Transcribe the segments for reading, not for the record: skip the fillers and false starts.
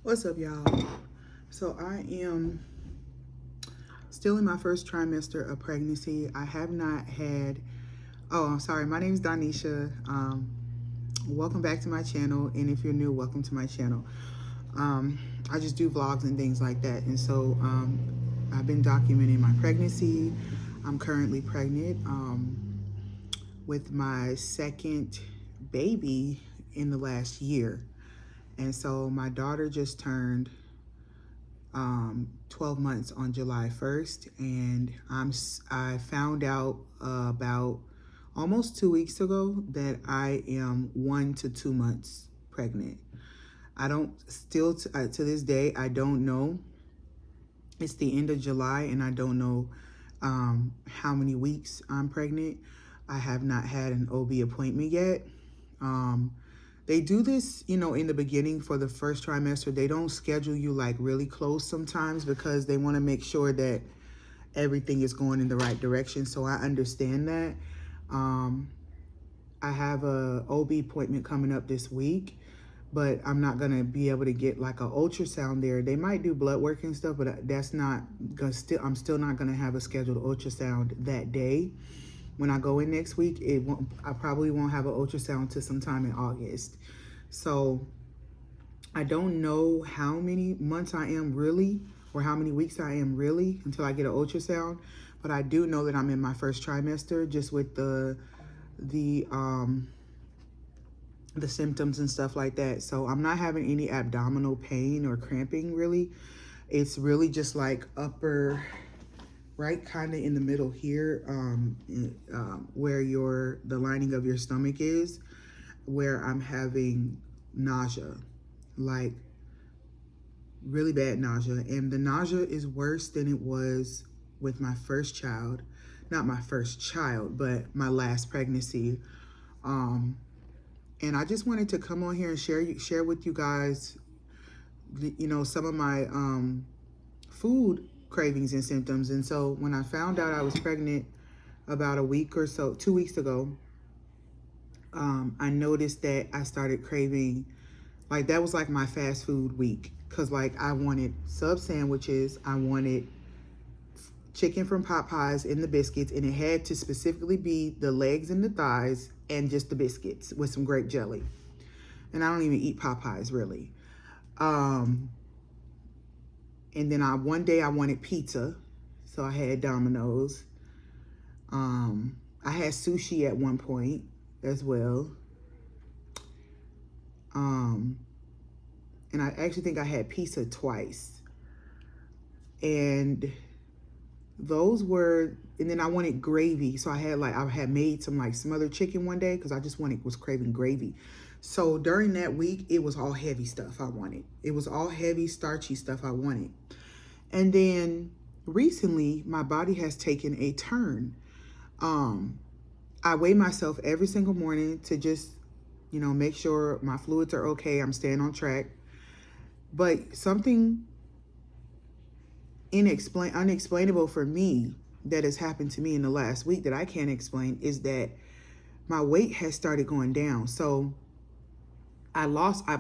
What's up, y'all? So I am still in my first trimester of pregnancy. I have not had, oh, I'm sorry. My name is Donicha. Welcome back to my channel. And if you're new, welcome to my channel. I just do vlogs and things like that. And so I've been documenting my pregnancy. I'm currently pregnant with my second baby in the last year. And so my daughter just turned 12 months on July 1st, and I found out about almost 2 weeks ago that I am 1 to 2 months pregnant. I don't still to this day I don't know. It's the end of July, and I don't know how many weeks I'm pregnant. I have not had an OB appointment yet. They do this, in the beginning for the first trimester. They don't schedule you like really close sometimes because they want to make sure that everything is going in the right direction. So I understand that. I have a OB appointment coming up this week, but I'm not going to be able to get like an ultrasound there. They might do blood work and stuff, but that's not gonna I'm still not going to have a scheduled ultrasound that day. When I go in next week, I probably won't have an ultrasound till sometime in August. So I don't know how many months I am really, or how many weeks I am really until I get an ultrasound. But I do know that I'm in my first trimester, just with the symptoms and stuff like that. So I'm not having any abdominal pain or cramping really. It's really just like upper right kind of in the middle here, where the lining of your stomach is, where I'm having nausea, like really bad nausea. And the nausea is worse than it was with my first child. Not my first child, but my last pregnancy. And I just wanted to come on here and share with you guys, some of my food cravings and symptoms. And so when I found out I was pregnant about a week or so, 2 weeks ago, I noticed that I started craving, like that was like my fast food week. Cause like I wanted sub sandwiches, I wanted chicken from Popeyes in the biscuits, and it had to specifically be the legs and the thighs and just the biscuits with some grape jelly. And I don't even eat Popeyes really. And then one day I wanted pizza, so I had Domino's. I had sushi at one point as well. And I actually think I had pizza twice. And and then I wanted gravy. So I had made some like smothered chicken one day because I just was craving gravy. So during that week, it was all heavy stuff I wanted. It was all heavy, starchy stuff I wanted. And then recently, my body has taken a turn. I weigh myself every single morning to just, make sure my fluids are okay. I'm staying on track. But something unexplainable for me that has happened to me in the last week that I can't explain is that my weight has started going down. So I've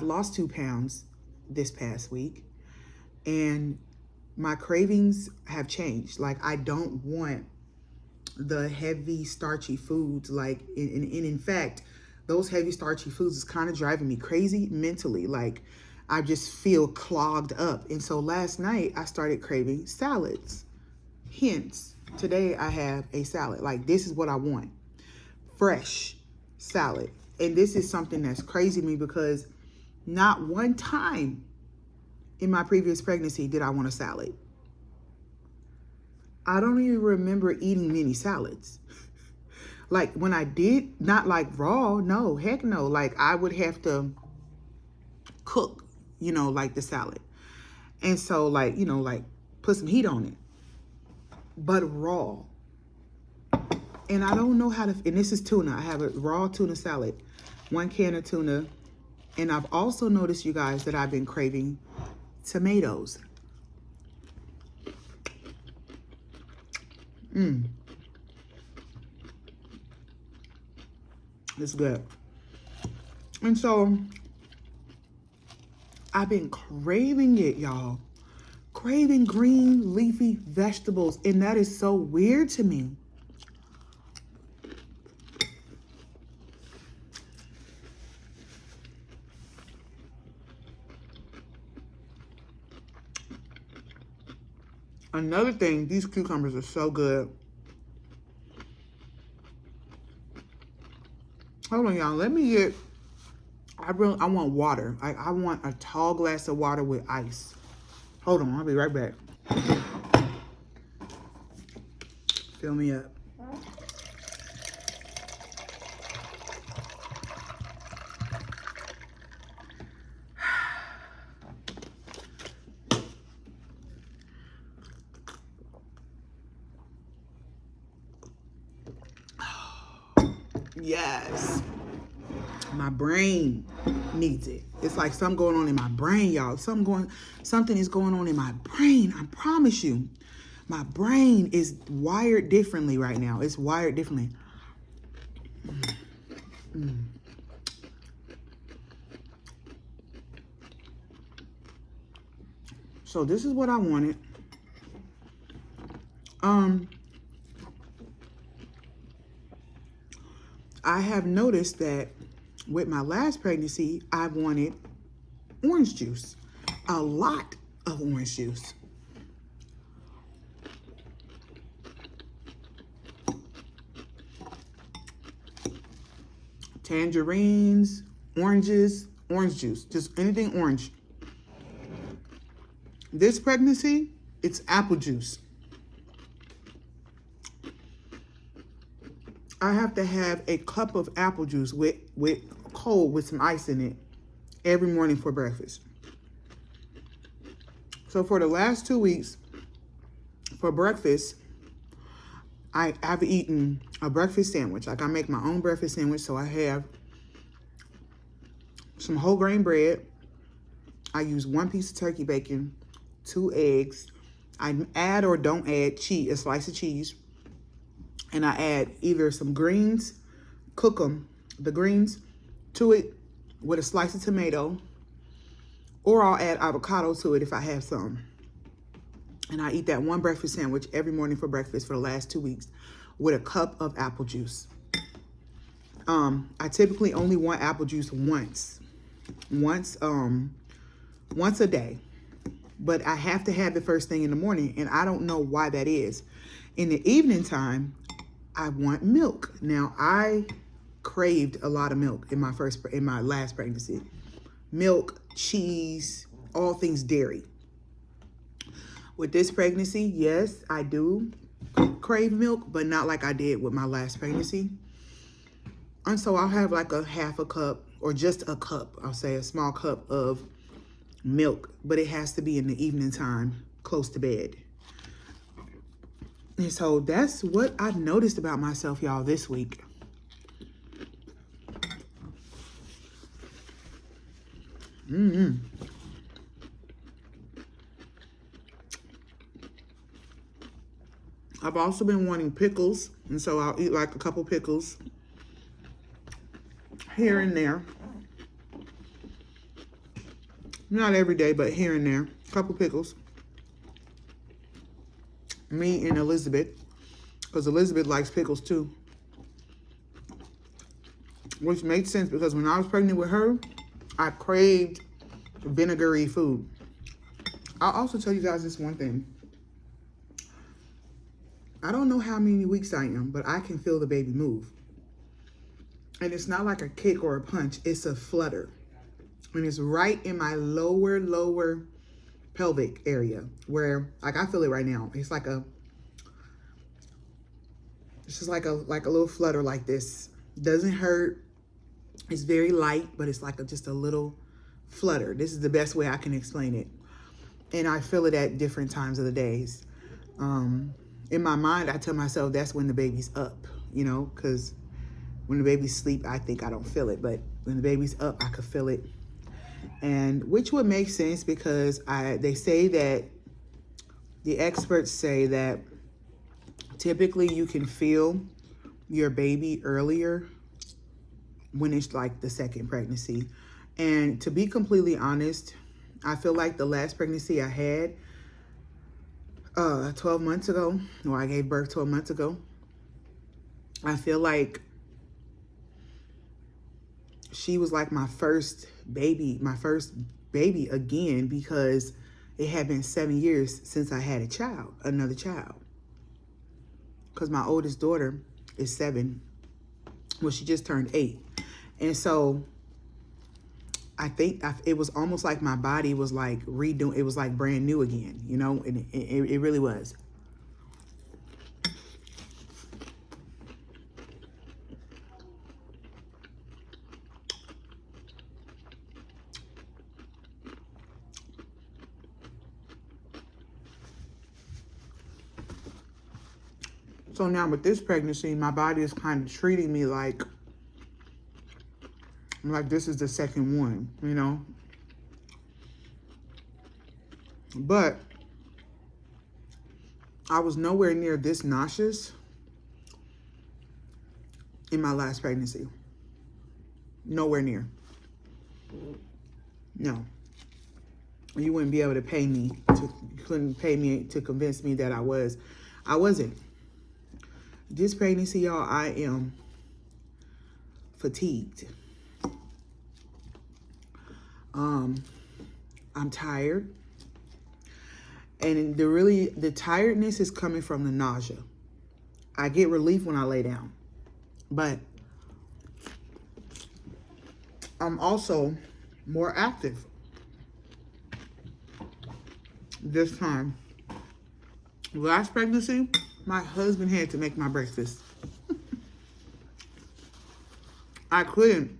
lost 2 pounds this past week, and my cravings have changed. Like I don't want the heavy starchy foods, like in fact, those heavy starchy foods is kind of driving me crazy mentally. Like I just feel clogged up. And so last night I started craving salads. Hence, today I have a salad. Like this is what I want. Fresh salad. And this is something that's crazy to me because not one time in my previous pregnancy did I want a salad. I don't even remember eating many salads. Like when I did, not like raw, no, heck no. Like I would have to cook, like the salad. And so like, like put some heat on it. But raw. And I don't know and this is tuna. I have a raw tuna salad, 1 can of tuna. And I've also noticed, you guys, that I've been craving tomatoes. It's good. And so I've been craving it, y'all. Craving green leafy vegetables, and that is so weird to me. Another thing, these cucumbers are so good. Hold on, y'all. Let me get, I want water. I want a tall glass of water with ice. Hold on, I'll be right back. Fill me up. Yes. My brain needs it. It's like something going on in my brain, y'all. Something is going on in my brain. I promise you. My brain is wired differently right now. It's wired differently. So this is what I wanted. I have noticed that with my last pregnancy, I wanted orange juice. A lot of orange juice. Tangerines, oranges, orange juice, just anything orange. This pregnancy, it's apple juice. I have to have a cup of apple juice with cold with some ice in it every morning for breakfast. So for the last 2 weeks, for breakfast, I've eaten a breakfast sandwich. Like I make my own breakfast sandwich. So I have some whole grain bread. I use 1 piece of turkey bacon, 2 eggs. I add or don't add cheese, a slice of cheese. And I add either some greens, cook them, the greens, to it with a slice of tomato, or I'll add avocado to it if I have some. And I eat that one breakfast sandwich every morning for breakfast for the last 2 weeks with a cup of apple juice. I typically only want apple juice once a day, but I have to have it first thing in the morning, and I don't know why that is. In the evening time, I want milk. Now, I craved a lot of milk in my last pregnancy. Milk, cheese, all things dairy. With this pregnancy, yes, I do crave milk, but not like I did with my last pregnancy. And so I'll have like a half a cup or just a cup, I'll say a small cup of milk, but it has to be in the evening time, close to bed. And so that's what I've noticed about myself, y'all, this week. I've also been wanting pickles, and so I'll eat like a couple pickles here and there. Not every day, but here and there. A couple pickles. Me and Elizabeth, because Elizabeth likes pickles too. Which made sense because when I was pregnant with her, I craved vinegary food. I'll also tell you guys this one thing. I don't know how many weeks I am, but I can feel the baby move. And it's not like a kick or a punch, it's a flutter. And it's right in my lower pelvic area where, like, I feel it right now. It's just like a little flutter like this. Doesn't hurt. It's very light, but it's like just a little flutter. This is the best way I can explain it. And I feel it at different times of the days. In my mind, I tell myself that's when the baby's up, you know, because when the baby's asleep, I think I don't feel it. But when the baby's up, I could feel it. And which would make sense because they say that, the experts say that typically you can feel your baby earlier when it's like the second pregnancy. And to be completely honest, I feel like the last pregnancy I had 12 months ago, or I gave birth 12 months ago, I feel like she was like my first baby again, because it had been 7 years since I had another child. Because my oldest daughter is 7. Well, she just turned 8. And so I think it was almost like my body was like redoing, it was like brand new again, you know, and it really was. So now with this pregnancy, my body is kind of treating me like this is the second one, you know. But I was nowhere near this nauseous in my last pregnancy. Nowhere near. No. You wouldn't be able to pay me you couldn't pay me to convince me that I wasn't. This pregnancy, y'all, I am fatigued. I'm tired. And the tiredness is coming from the nausea. I get relief when I lay down. But I'm also more active this time. Last pregnancy, my husband had to make my breakfast. I couldn't.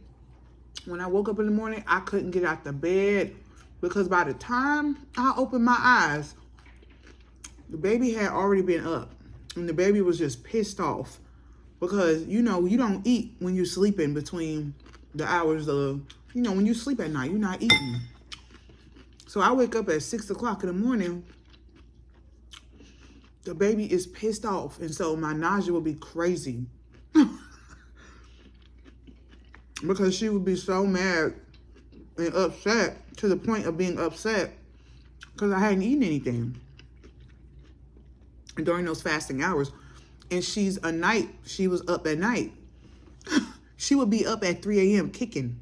When I woke up in the morning, I couldn't get out the bed, because by the time I opened my eyes, the baby had already been up, and the baby was just pissed off because, you know, you don't eat when you're sleeping between the hours of, you know, when you sleep at night, you're not eating. So I wake up at 6 o'clock in the morning, the baby is pissed off, and so my nausea will be crazy. Because she would be so mad and upset, to the point of being upset because I hadn't eaten anything during those fasting hours. And she was up at night. She would be up at 3 a.m. kicking.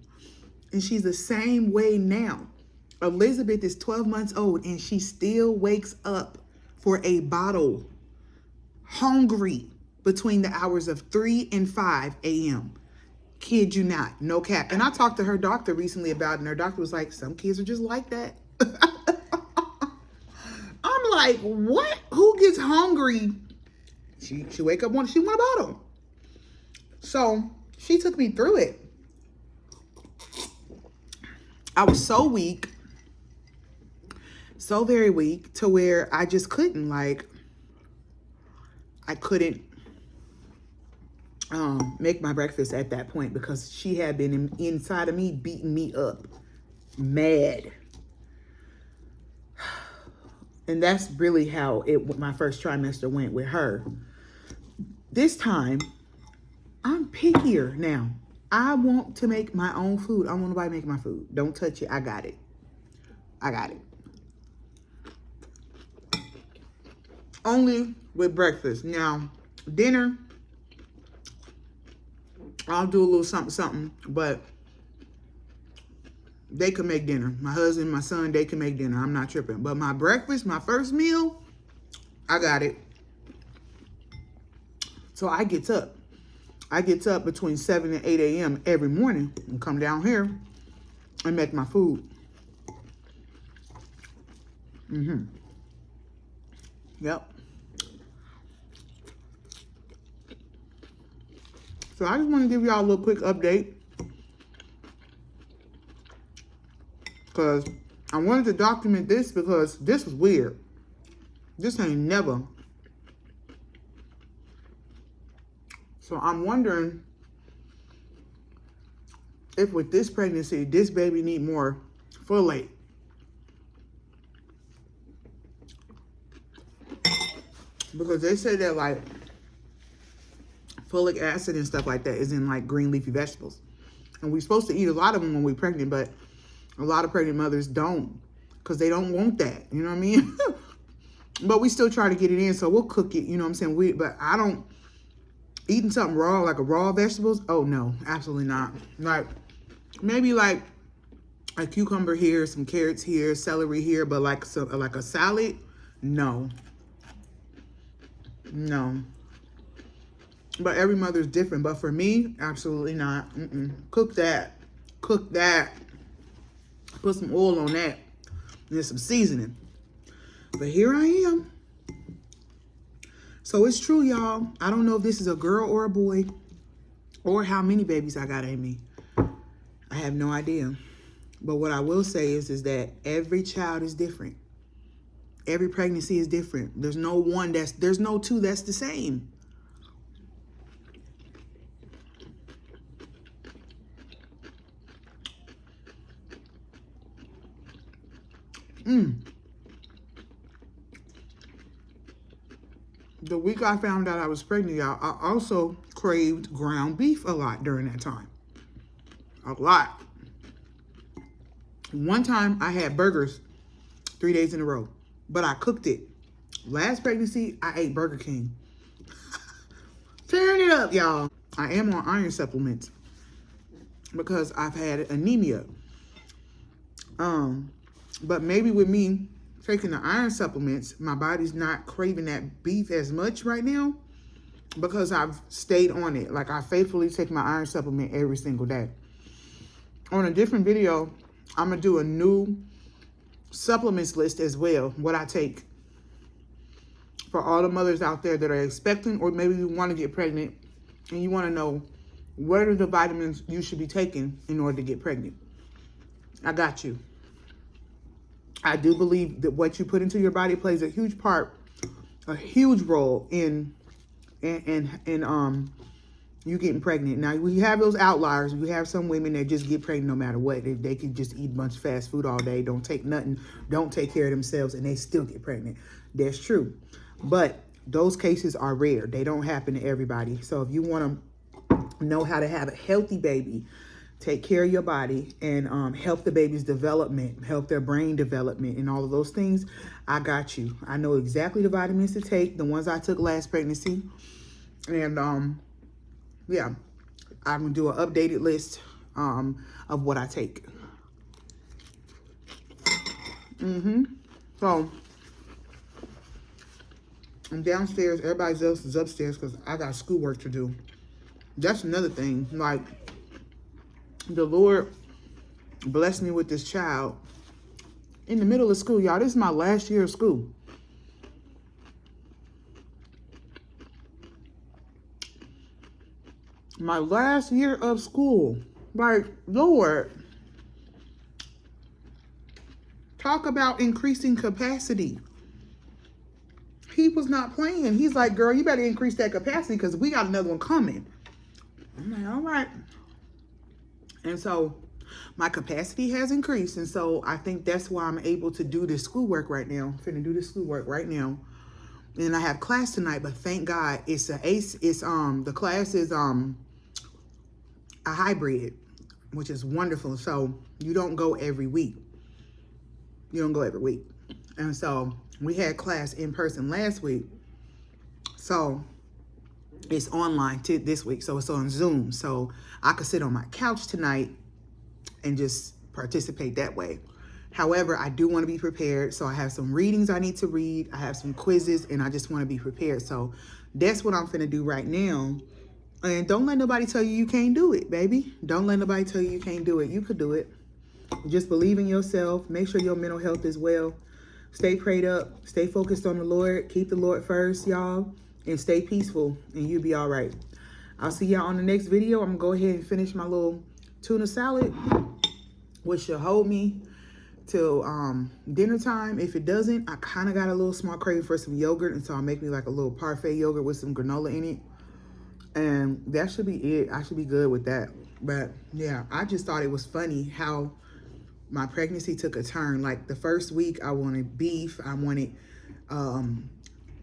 And she's the same way now. Elizabeth is 12 months old and she still wakes up for a bottle, hungry, between the hours of 3 and 5 a.m. Kid you not, no cap. And I talked to her doctor recently about it, and her doctor was like, some kids are just like that. I'm like, what? Who gets hungry? She wake up, she want a bottle. So she took me through it. I was so weak, so very weak, to where I just couldn't, I couldn't make my breakfast at that point, because she had been inside of me, beating me up, mad. And that's really how my first trimester went with her. This time, I'm pickier now. I want to make my own food. I don't want nobody make my food. Don't touch it. I got it. I got it. Only with breakfast. Now, dinner, I'll do a little something, but they can make dinner. My husband, my son, they can make dinner. I'm not tripping. But my breakfast, my first meal, I got it. So I get up. I get up between 7 and 8 a.m. every morning and come down here and make my food. Yep. So I just want to give y'all a little quick update, because I wanted to document this, because this was weird. This ain't never. So I'm wondering if with this pregnancy, this baby need more folate. Because they say that folic acid and stuff like that is in green leafy vegetables. And we're supposed to eat a lot of them when we're pregnant, but a lot of pregnant mothers don't. because they don't want that. You know what I mean? But we still try to get it in, so we'll cook it. You know what I'm saying? But I don't, eating something raw, like a raw vegetables. Oh no, absolutely not. Like maybe like a cucumber here, some carrots here, celery here, but like a salad, no. No. But every mother's different. But for me, absolutely not. Cook that. Cook that. Put some oil on that. And some seasoning. But here I am. So it's true, y'all. I don't know if this is a girl or a boy, or how many babies I got in me. I have no idea. But what I will say is that every child is different. Every pregnancy is different. There's no two that's the same. The week I found out I was pregnant, y'all, I also craved ground beef a lot during that time. A lot. One time I had burgers 3 days in a row, but I cooked it. Last pregnancy, I ate Burger King. Tearing it up, y'all. I am on iron supplements because I've had anemia. But maybe with me taking the iron supplements, my body's not craving that beef as much right now because I've stayed on it. Like I faithfully take my iron supplement every single day. On a different video, I'm gonna do a new supplements list as well, what I take for all the mothers out there that are expecting, or maybe you want to get pregnant and you want to know what are the vitamins you should be taking in order to get pregnant. I got you. I do believe that what you put into your body plays a huge part, a huge role in you getting pregnant. Now, we have those outliers. We have some women that just get pregnant no matter what. They can just eat a bunch of fast food all day, don't take nothing, don't take care of themselves, and they still get pregnant. That's true. But those cases are rare. They don't happen to everybody. So if you want to know how to have a healthy baby, take care of your body, and help the baby's development, help their brain development, and all of those things, I got you. I know exactly the vitamins to take, the ones I took last pregnancy. And yeah, I'm gonna do an updated list of what I take. So I'm downstairs, everybody else is upstairs because I got schoolwork to do. That's another thing. Like, the Lord blessed me with this child in the middle of school, y'all. This is my last year of school. My last year of school. Like, Lord, talk about increasing capacity. He was not playing. He's like, girl, you better increase that capacity because we got another one coming. I'm like, all right. And so my capacity has increased. And so I think that's why I'm able to do this schoolwork right now. I'm finna do this schoolwork right now. And I have class tonight, but thank God it's the class is a hybrid, which is wonderful. So you don't go every week. You don't go every week. And so we had class in person last week. So it's online this week. So it's on Zoom. So I could sit on my couch tonight and just participate that way. However, I do want to be prepared. So I have some readings I need to read. I have some quizzes and I just want to be prepared. So that's what I'm finna do right now. And don't let nobody tell you you can't do it, baby. Don't let nobody tell you you can't do it. You could do it. Just believe in yourself. Make sure your mental health is well. Stay prayed up. Stay focused on the Lord. Keep the Lord first, y'all. And stay peaceful. And you'll be all right. I'll see y'all on the next video. I'm going to go ahead and finish my little tuna salad, which should hold me till dinner time. If it doesn't, I kind of got a little small craving for some yogurt. And so I'll make me like a little parfait yogurt with some granola in it. And that should be it. I should be good with that. But yeah, I just thought it was funny how my pregnancy took a turn. Like the first week I wanted beef. I wanted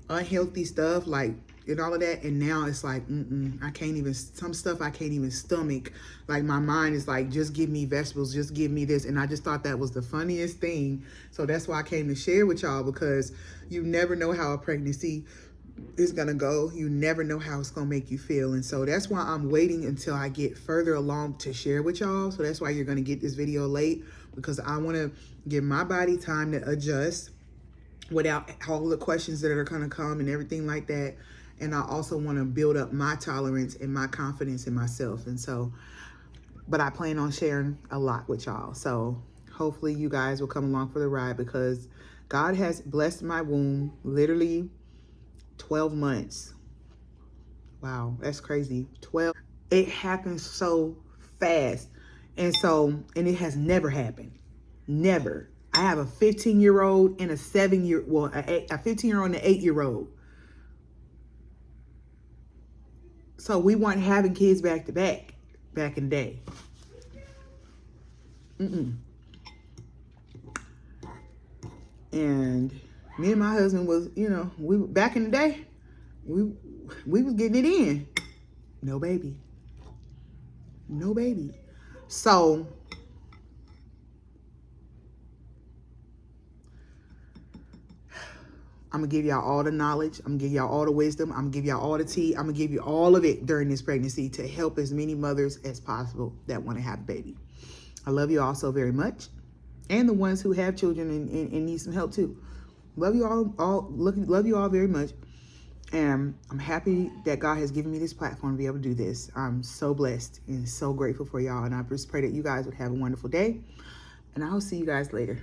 unhealthy stuff like and all of that. And now it's like, I can't even, some stuff I can't even stomach. Like my mind is like, just give me vegetables, just give me this. And I just thought that was the funniest thing. So that's why I came to share with y'all, because you never know how a pregnancy is gonna go. You never know how it's gonna make you feel. And so that's why I'm waiting until I get further along to share with y'all. So that's why you're gonna get this video late, because I want to give my body time to adjust without all the questions that are gonna come and everything like that. And I also want to build up my tolerance and my confidence in myself. And so, but I plan on sharing a lot with y'all. So hopefully you guys will come along for the ride, because God has blessed my womb literally 12 months. Wow, that's crazy. 12. It happens so fast. And it has never happened. Never. I have a 15-year-old and a 7-year, well, a 15-year-old and an 8-year-old. So we weren't having kids back to back in the day. And me and my husband was, we back in the day, we was getting it in. No baby. No baby. So I'm gonna give y'all all the knowledge. I'm gonna give y'all all the wisdom. I'm gonna give y'all all the tea. I'm gonna give you all of it during this pregnancy to help as many mothers as possible that want to have a baby. I love you all so very much. And the ones who have children and need some help too. Love you all love you all very much. And I'm happy that God has given me this platform to be able to do this. I'm so blessed and so grateful for y'all. And I just pray that you guys would have a wonderful day. And I'll see you guys later.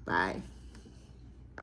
Bye.